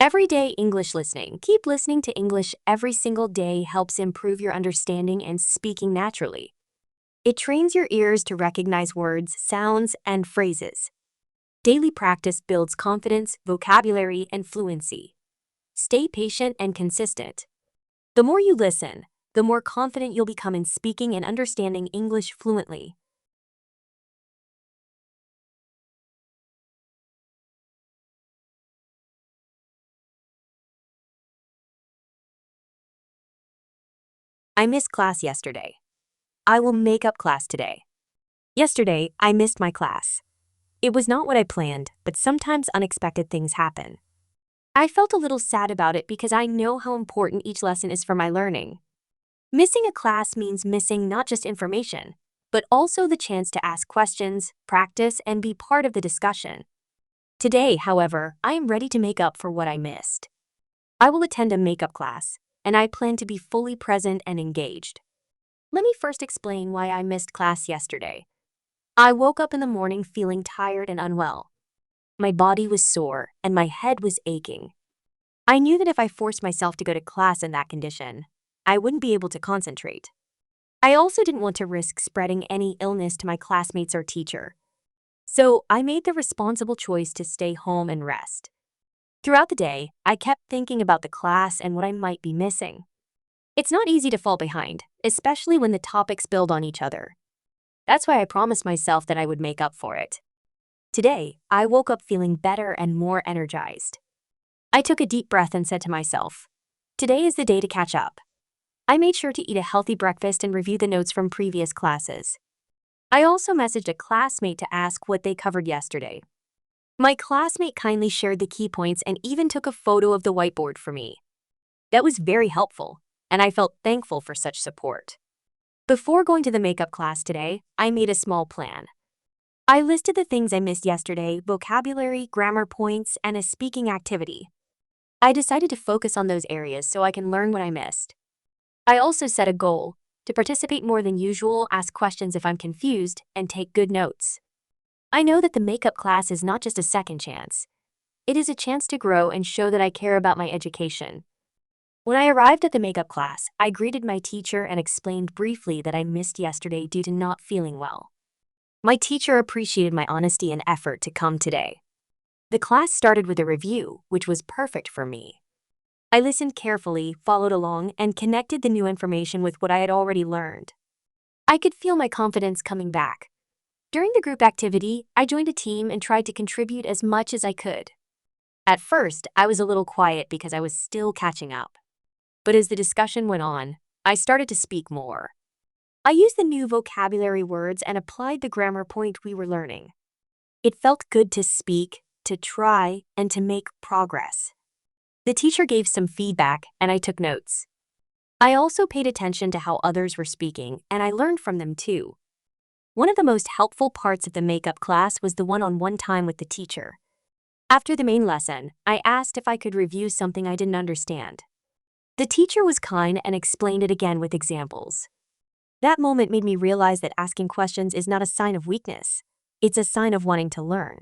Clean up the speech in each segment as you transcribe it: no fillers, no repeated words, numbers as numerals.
Everyday English listening. Keep listening to English every single day helps improve your understanding and speaking naturally. It trains your ears to recognize words, sounds, and phrases. Daily practice builds confidence, vocabulary, and fluency. Stay patient and consistent. The more you listen, the more confident you'll become in speaking and understanding English fluently. I missed class yesterday. I will make up class today. Yesterday, I missed my class. It was not what I planned, but sometimes unexpected things happen. I felt a little sad about it because I know how important each lesson is for my learning. Missing a class means missing not just information, but also the chance to ask questions, practice, and be part of the discussion. Today, however, I am ready to make up for what I missed. I will attend a makeup class, and I plan to be fully present and engaged. Let me first explain why I missed class yesterday. I woke up in the morning feeling tired and unwell. My body was sore, and my head was aching. I knew that if I forced myself to go to class in that condition, I wouldn't be able to concentrate. I also didn't want to risk spreading any illness to my classmates or teacher. So I made the responsible choice to stay home and rest. Throughout the day, I kept thinking about the class and what I might be missing. It's not easy to fall behind, especially when the topics build on each other. That's why I promised myself that I would make up for it. Today, I woke up feeling better and more energized. I took a deep breath and said to myself, today is the day to catch up. I made sure to eat a healthy breakfast and review the notes from previous classes. I also messaged a classmate to ask what they covered yesterday. My classmate kindly shared the key points and even took a photo of the whiteboard for me. That was very helpful, and I felt thankful for such support. Before going to the makeup class today, I made a small plan. I listed the things I missed yesterday: vocabulary, grammar points, and a speaking activity. I decided to focus on those areas so I can learn what I missed. I also set a goal to participate more than usual, ask questions if I'm confused, and take good notes. I know that the makeup class is not just a second chance. It is a chance to grow and show that I care about my education. When I arrived at the makeup class, I greeted my teacher and explained briefly that I missed yesterday due to not feeling well. My teacher appreciated my honesty and effort to come today. The class started with a review, which was perfect for me. I listened carefully, followed along, and connected the new information with what I had already learned. I could feel my confidence coming back. During the group activity, I joined a team and tried to contribute as much as I could. At first, I was a little quiet because I was still catching up. But as the discussion went on, I started to speak more. I used the new vocabulary words and applied the grammar point we were learning. It felt good to speak, to try, and to make progress. The teacher gave some feedback, and I took notes. I also paid attention to how others were speaking, and I learned from them too. One of the most helpful parts of the makeup class was the one-on-one time with the teacher. After the main lesson, I asked if I could review something I didn't understand. The teacher was kind and explained it again with examples. That moment made me realize that asking questions is not a sign of weakness. It's a sign of wanting to learn.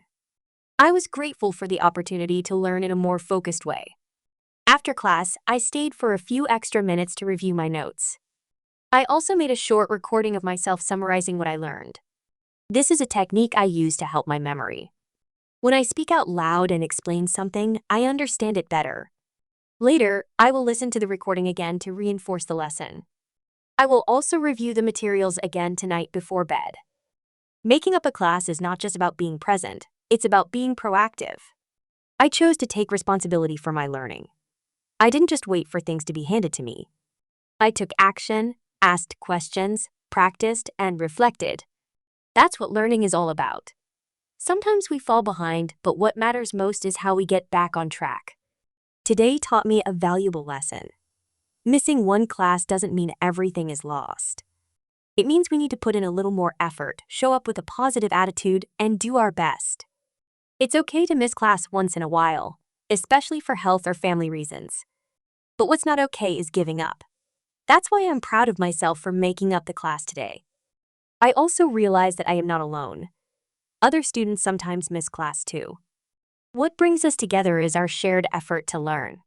I was grateful for the opportunity to learn in a more focused way. After class, I stayed for a few extra minutes to review my notes. I also made a short recording of myself summarizing what I learned. This is a technique I use to help my memory. When I speak out loud and explain something, I understand it better. Later, I will listen to the recording again to reinforce the lesson. I will also review the materials again tonight before bed. Making up a class is not just about being present, it's about being proactive. I chose to take responsibility for my learning. I didn't just wait for things to be handed to me. I took action, asked questions, practiced, and reflected. That's what learning is all about. Sometimes we fall behind, but what matters most is how we get back on track. Today taught me a valuable lesson. Missing one class doesn't mean everything is lost. It means we need to put in a little more effort, show up with a positive attitude, and do our best. It's okay to miss class once in a while, especially for health or family reasons. But what's not okay is giving up. That's why I'm proud of myself for making up the class today. I also realize that I am not alone. Other students sometimes miss class too. What brings us together is our shared effort to learn.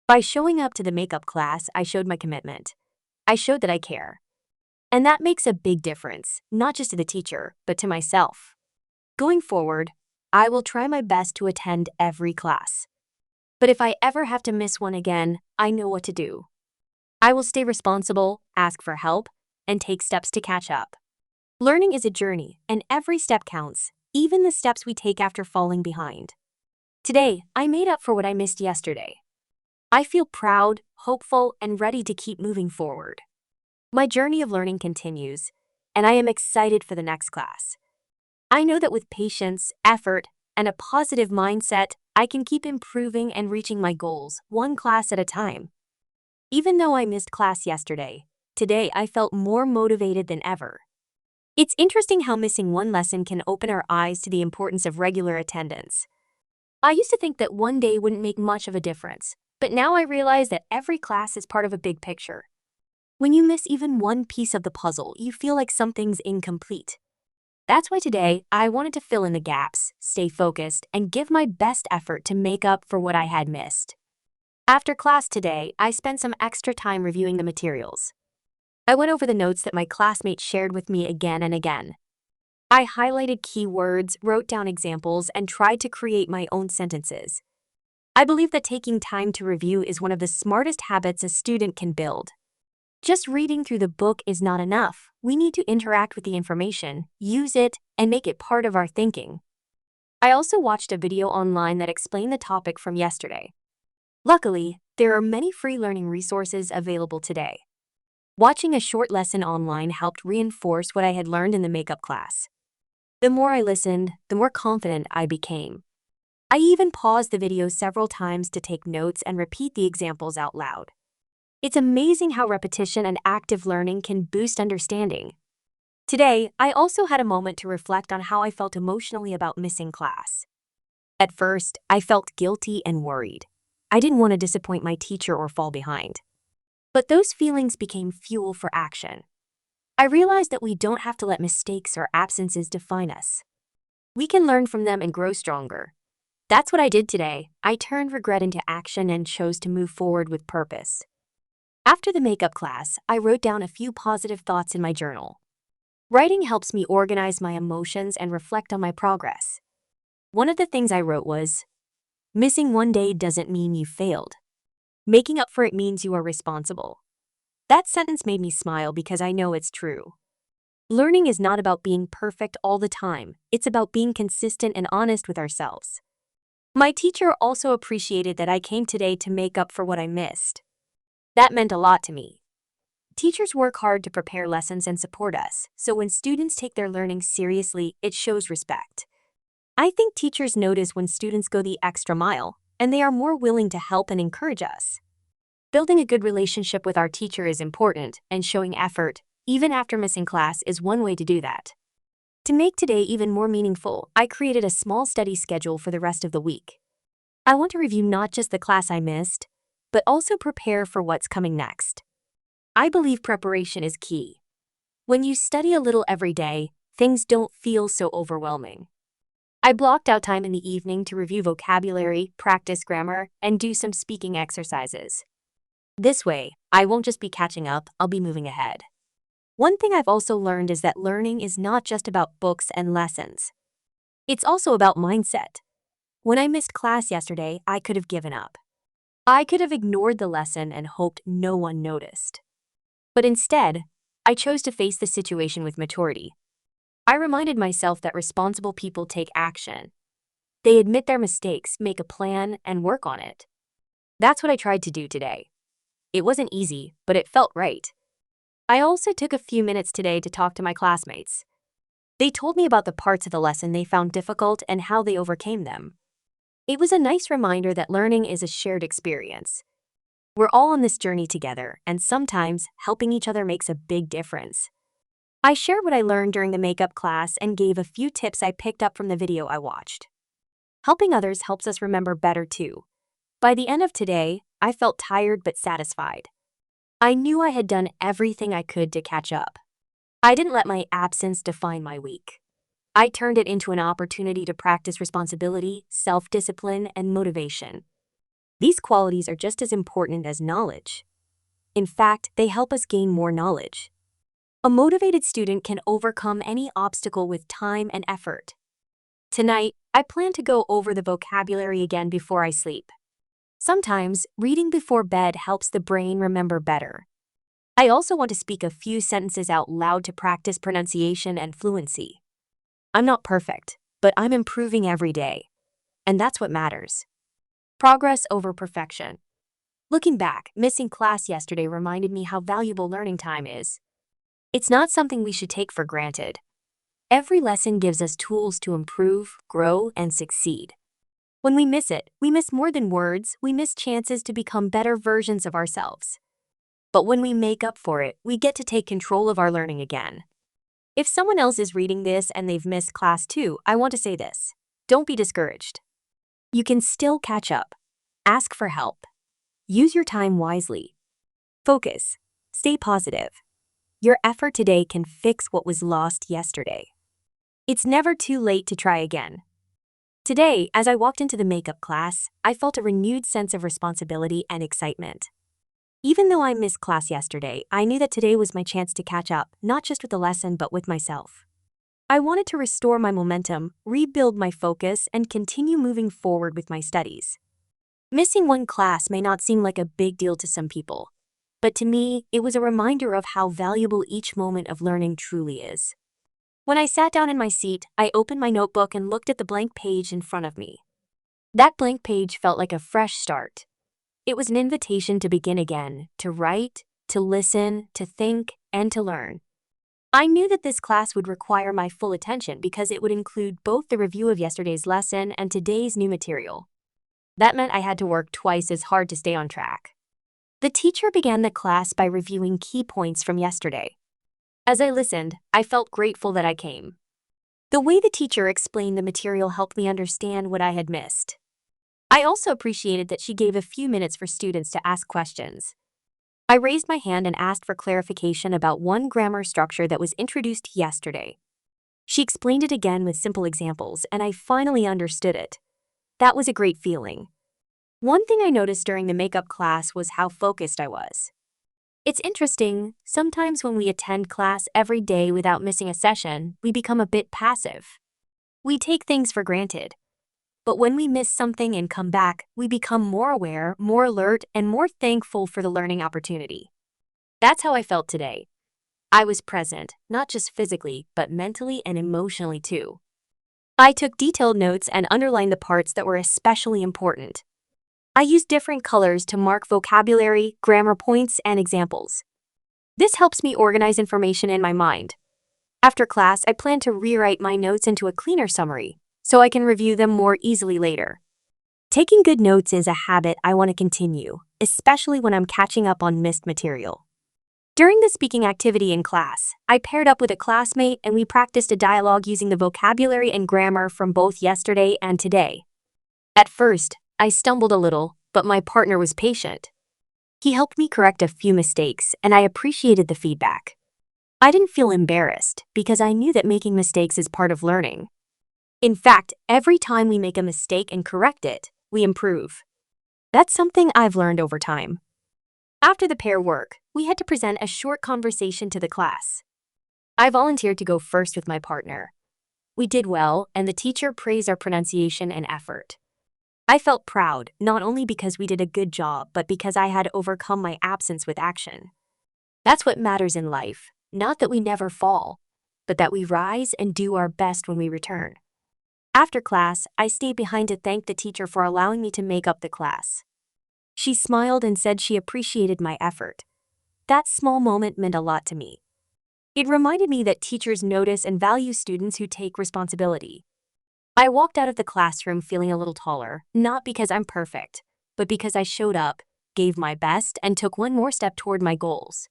By showing up to the makeup class, I showed my commitment. I showed that I care. And that makes a big difference, not just to the teacher, but to myself. Going forward, I will try my best to attend every class. But if I ever have to miss one again, I know what to do. I will stay responsible, ask for help, and take steps to catch up. Learning is a journey, and every step counts, even the steps we take after falling behind. Today, I made up for what I missed yesterday. I feel proud, hopeful, and ready to keep moving forward. My journey of learning continues, and I am excited for the next class. I know that with patience, effort, and a positive mindset, I can keep improving and reaching my goals, one class at a time. Even though I missed class yesterday, today I felt more motivated than ever. It's interesting how missing one lesson can open our eyes to the importance of regular attendance. I used to think that one day wouldn't make much of a difference, but now I realize that every class is part of a big picture. When you miss even one piece of the puzzle, you feel like something's incomplete. That's why today, I wanted to fill in the gaps, stay focused, and give my best effort to make up for what I had missed. After class today, I spent some extra time reviewing the materials. I went over the notes that my classmates shared with me again and again. I highlighted keywords, wrote down examples, and tried to create my own sentences. I believe that taking time to review is one of the smartest habits a student can build. Just reading through the book is not enough. We need to interact with the information, use it, and make it part of our thinking. I also watched a video online that explained the topic from yesterday. Luckily, there are many free learning resources available today. Watching a short lesson online helped reinforce what I had learned in the makeup class. The more I listened, the more confident I became. I even paused the video several times to take notes and repeat the examples out loud. It's amazing how repetition and active learning can boost understanding. Today, I also had a moment to reflect on how I felt emotionally about missing class. At first, I felt guilty and worried. I didn't want to disappoint my teacher or fall behind. But those feelings became fuel for action. I realized that we don't have to let mistakes or absences define us. We can learn from them and grow stronger. That's what I did today. I turned regret into action and chose to move forward with purpose. After the makeup class, I wrote down a few positive thoughts in my journal. Writing helps me organize my emotions and reflect on my progress. One of the things I wrote was, "Missing one day doesn't mean you failed. Making up for it means you are responsible." That sentence made me smile because I know it's true. Learning is not about being perfect all the time. It's about being consistent and honest with ourselves. My teacher also appreciated that I came today to make up for what I missed. That meant a lot to me. Teachers work hard to prepare lessons and support us, so when students take their learning seriously, it shows respect. I think teachers notice when students go the extra mile, and they are more willing to help and encourage us. Building a good relationship with our teacher is important, and showing effort, even after missing class, is one way to do that. To make today even more meaningful, I created a small study schedule for the rest of the week. I want to review not just the class I missed, but also prepare for what's coming next. I believe preparation is key. When you study a little every day, things don't feel so overwhelming. I blocked out time in the evening to review vocabulary, practice grammar, and do some speaking exercises. This way, I won't just be catching up, I'll be moving ahead. One thing I've also learned is that learning is not just about books and lessons. It's also about mindset. When I missed class yesterday, I could have given up. I could have ignored the lesson and hoped no one noticed. But instead, I chose to face the situation with maturity. I reminded myself that responsible people take action. They admit their mistakes, make a plan, and work on it. That's what I tried to do today. It wasn't easy, but it felt right. I also took a few minutes today to talk to my classmates. They told me about the parts of the lesson they found difficult and how they overcame them. It was a nice reminder that learning is a shared experience. We're all on this journey together, and sometimes helping each other makes a big difference. I shared what I learned during the makeup class and gave a few tips I picked up from the video I watched. Helping others helps us remember better too. By the end of today, I felt tired but satisfied. I knew I had done everything I could to catch up. I didn't let my absence define my week. I turned it into an opportunity to practice responsibility, self-discipline, and motivation. These qualities are just as important as knowledge. In fact, they help us gain more knowledge. A motivated student can overcome any obstacle with time and effort. Tonight, I plan to go over the vocabulary again before I sleep. Sometimes, reading before bed helps the brain remember better. I also want to speak a few sentences out loud to practice pronunciation and fluency. I'm not perfect, but I'm improving every day. And that's what matters. Progress over perfection. Looking back, missing class yesterday reminded me how valuable learning time is. It's not something we should take for granted. Every lesson gives us tools to improve, grow, and succeed. When we miss it, we miss more than words, we miss chances to become better versions of ourselves. But when we make up for it, we get to take control of our learning again. If someone else is reading this and they've missed class too, I want to say this. Don't be discouraged. You can still catch up. Ask for help. Use your time wisely. Focus. Stay positive. Your effort today can fix what was lost yesterday. It's never too late to try again. Today, as I walked into the makeup class, I felt a renewed sense of responsibility and excitement. Even though I missed class yesterday, I knew that today was my chance to catch up, not just with the lesson but with myself. I wanted to restore my momentum, rebuild my focus, and continue moving forward with my studies. Missing one class may not seem like a big deal to some people, but to me, it was a reminder of how valuable each moment of learning truly is. When I sat down in my seat, I opened my notebook and looked at the blank page in front of me. That blank page felt like a fresh start. It was an invitation to begin again, to write, to listen, to think, and to learn. I knew that this class would require my full attention because it would include both the review of yesterday's lesson and today's new material. That meant I had to work twice as hard to stay on track. The teacher began the class by reviewing key points from yesterday. As I listened, I felt grateful that I came. The way the teacher explained the material helped me understand what I had missed. I also appreciated that she gave a few minutes for students to ask questions. I raised my hand and asked for clarification about one grammar structure that was introduced yesterday. She explained it again with simple examples, and I finally understood it. That was a great feeling. One thing I noticed during the makeup class was how focused I was. It's interesting, sometimes when we attend class every day without missing a session, we become a bit passive. We take things for granted. But when we miss something and come back, we become more aware, more alert, and more thankful for the learning opportunity. That's how I felt today. I was present, not just physically, but mentally and emotionally too. I took detailed notes and underlined the parts that were especially important. I used different colors to mark vocabulary, grammar points, and examples. This helps me organize information in my mind. After class, I plan to rewrite my notes into a cleaner summary, so I can review them more easily later. Taking good notes is a habit I want to continue, especially when I'm catching up on missed material. During the speaking activity in class, I paired up with a classmate and we practiced a dialogue using the vocabulary and grammar from both yesterday and today. At first, I stumbled a little, but my partner was patient. He helped me correct a few mistakes, and I appreciated the feedback. I didn't feel embarrassed because I knew that making mistakes is part of learning. In fact, every time we make a mistake and correct it, we improve. That's something I've learned over time. After the pair work, we had to present a short conversation to the class. I volunteered to go first with my partner. We did well, and the teacher praised our pronunciation and effort. I felt proud, not only because we did a good job, but because I had overcome my absence with action. That's what matters in life, not that we never fall, but that we rise and do our best when we return. After class, I stayed behind to thank the teacher for allowing me to make up the class. She smiled and said she appreciated my effort. That small moment meant a lot to me. It reminded me that teachers notice and value students who take responsibility. I walked out of the classroom feeling a little taller, not because I'm perfect, but because I showed up, gave my best, and took one more step toward my goals.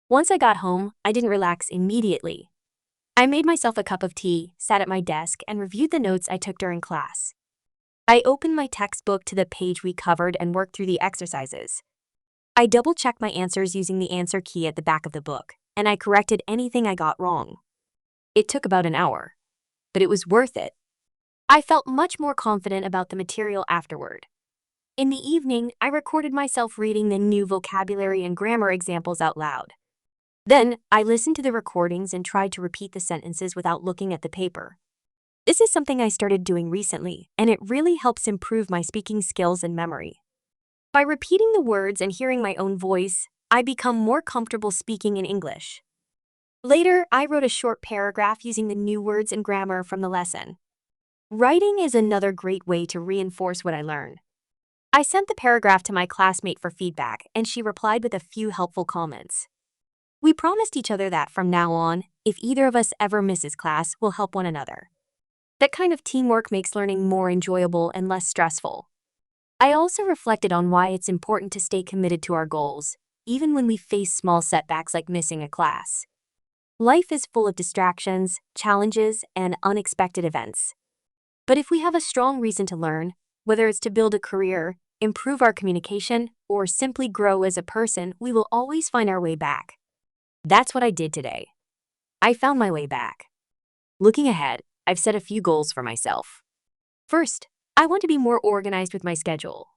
Once I got home, I didn't relax immediately. I made myself a cup of tea, sat at my desk, and reviewed the notes I took during class. I opened my textbook to the page we covered and worked through the exercises. I double-checked my answers using the answer key at the back of the book, and I corrected anything I got wrong. It took about an hour. but it was worth it. I felt much more confident about the material afterward. In the evening, I recorded myself reading the new vocabulary and grammar examples out loud. Then, I listened to the recordings and tried to repeat the sentences without looking at the paper. This is something I started doing recently, and it really helps improve my speaking skills and memory. By repeating the words and hearing my own voice, I become more comfortable speaking in English. Later, I wrote a short paragraph using the new words and grammar from the lesson. Writing is another great way to reinforce what I learned. I sent the paragraph to my classmate for feedback, and she replied with a few helpful comments. We promised each other that from now on, if either of us ever misses class, we'll help one another. That kind of teamwork makes learning more enjoyable and less stressful. I also reflected on why it's important to stay committed to our goals, even when we face small setbacks like missing a class. Life is full of distractions, challenges, and unexpected events. But if we have a strong reason to learn, whether it's to build a career, improve our communication, or simply grow as a person, we will always find our way back. That's what I did today. I found my way back. Looking ahead, I've set a few goals for myself. First, I want to be more organized with my schedule.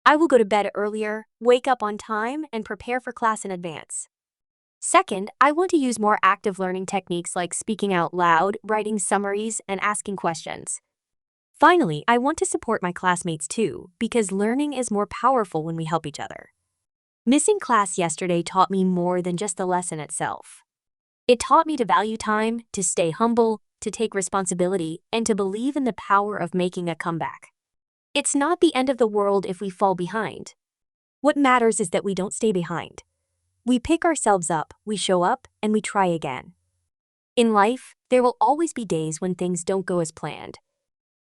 I will go to bed earlier, wake up on time, and prepare for class in advance. Second, I want to use more active learning techniques like speaking out loud, writing summaries, and asking questions. Finally, I want to support my classmates too, because learning is more powerful when we help each other. Missing class yesterday taught me more than just the lesson itself. It taught me to value time, to stay humble, to take responsibility, and to believe in the power of making a comeback. It's not the end of the world if we fall behind. What matters is that we don't stay behind. We pick ourselves up, we show up, and we try again. In life, there will always be days when things don't go as planned.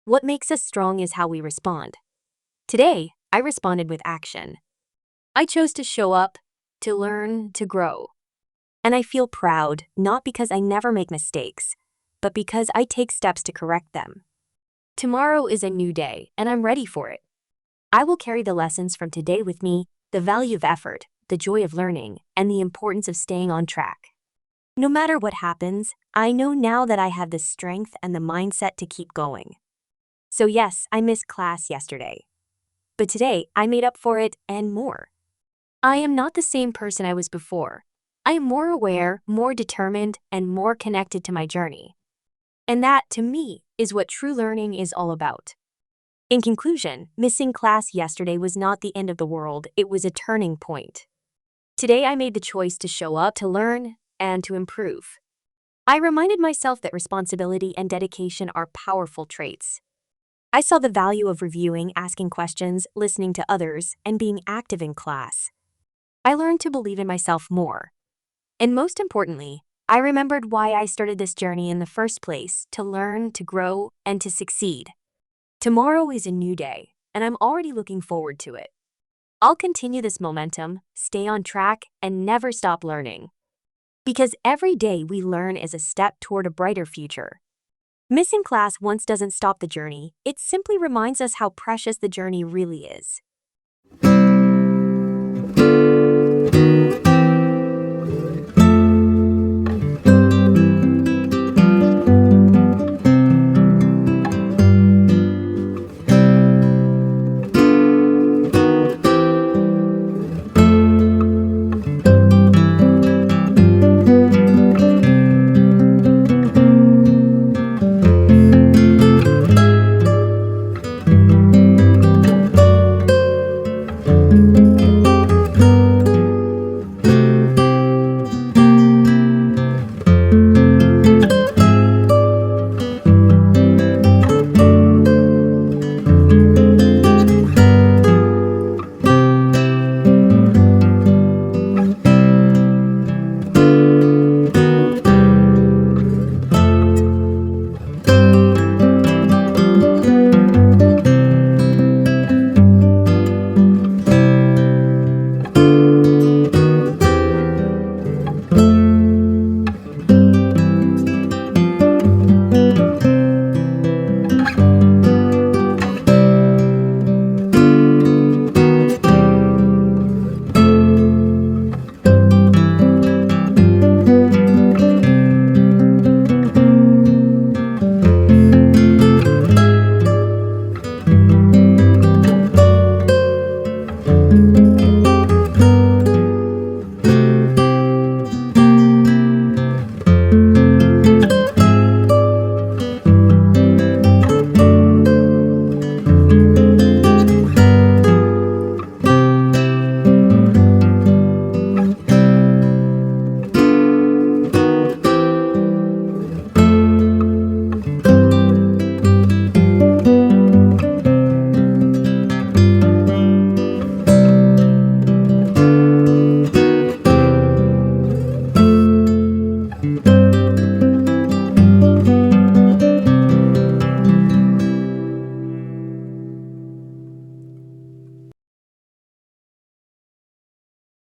What makes us strong is how we respond. Today, I responded with action. I chose to show up, to learn, to grow. And I feel proud, not because I never make mistakes, but because I take steps to correct them. Tomorrow is a new day, and I'm ready for it. I will carry the lessons from today with me, the value of effort, the joy of learning, and the importance of staying on track. No matter what happens, I know now that I have the strength and the mindset to keep going. So yes, I missed class yesterday. But today, I made up for it and more. I am not the same person I was before. I am more aware, more determined, and more connected to my journey. And that, to me, is what true learning is all about. In conclusion, missing class yesterday was not the end of the world, it was a turning point. Today I made the choice to show up, to learn, and to improve. I reminded myself that responsibility and dedication are powerful traits. I saw the value of reviewing, asking questions, listening to others, and being active in class. I learned to believe in myself more. And most importantly, I remembered why I started this journey in the first place, to learn, to grow, and to succeed. Tomorrow is a new day, and I'm already looking forward to it. I'll continue this momentum, stay on track, and never stop learning. Because every day we learn is a step toward a brighter future. Missing class once doesn't stop the journey, it simply reminds us how precious the journey really is.